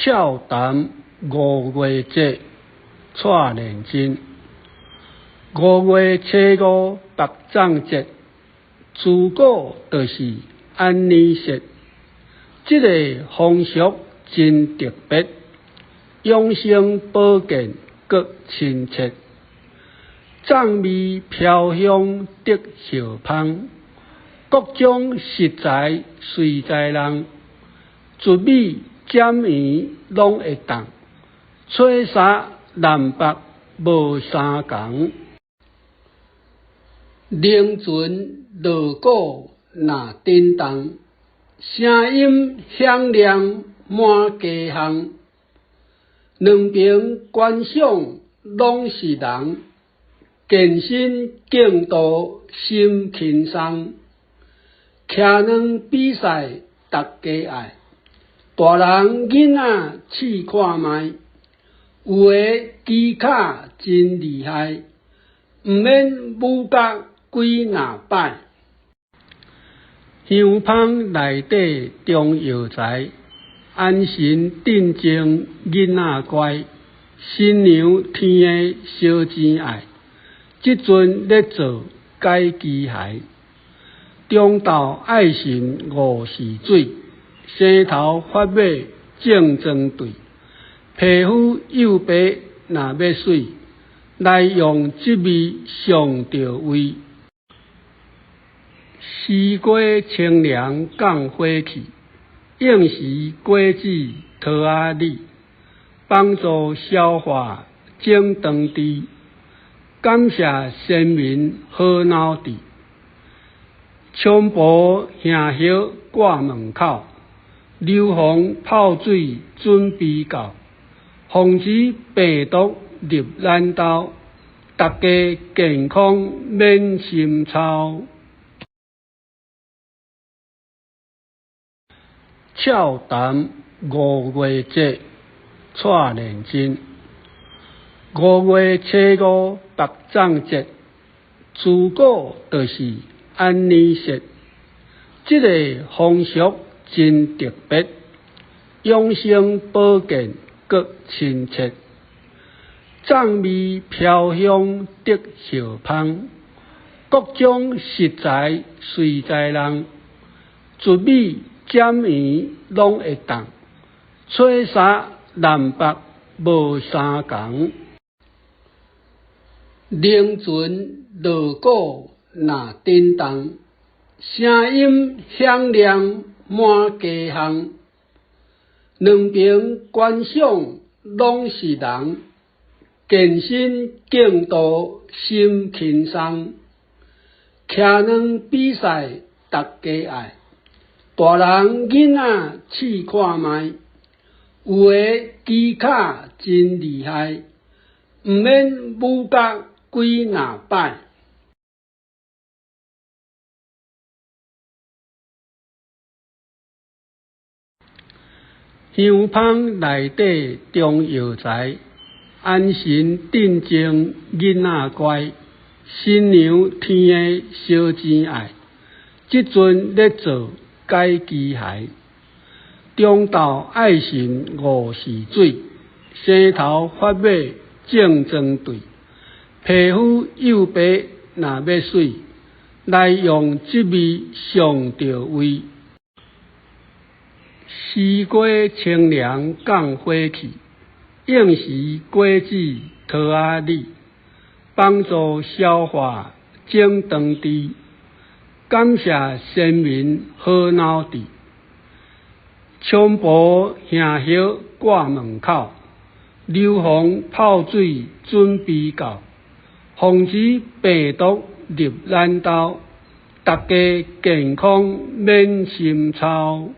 俏谈五月节，蔡连真。5月初5白粽节，自古就是安尼说。这个风俗真特别，养生保健各亲切，粽味飘香得相芳，各种食材随在人，竹米、尖圆拢会当，吹沙南北无相共。冷泉锣鼓若震动，声音响亮满街巷。两边观赏拢是人，健身竞图心轻松。骑两比赛大家爱，大人囡仔试看卖，有的技巧真厉害，毋免武甲几若摆。香芳内底中药材，安神镇静囡仔乖。新娘添的小钱爱，即阵咧做解机械。中昼爱神5时水，西头发尾正装对。皮肤幼白若要水，来用即味上着位。西瓜清凉降火气，应时果子桃仔李，帮助消化整肠治，感谢先民好脑治。菖蒲杏叶挂门口，硫磺泡水准备到，防止病毒入咱兜，大家健康免心操。俏谈5月节，蔡连真。5月初5白粽节，自古就是安尼说。这个风俗真特别，养生保健各亲切，粽味飘香得相芳，各种食材随在人，竹米、尖圆拢会当，吹沙南北无相共。冷泉锣鼓若震动，声音响亮满街巷。两边观赏拢是人，健身竞图心轻松。骑两比赛大家爱，大人囡仔试看卖，有的技巧真厉害，毋免武甲几若摆。香芳内底中药材，安神镇静囡仔乖。新娘添的小钱爱，即阵咧做解机械。中昼爱神5时水，西头发尾正装对。皮肤幼白若要水，来用即味上着位。西瓜清凉降火气，应时果子桃仔李，帮助消化整肠治，感谢先民好脑治。菖蒲杏叶挂门口，硫磺泡水准备到，防止病毒入咱兜，大家健康免心操。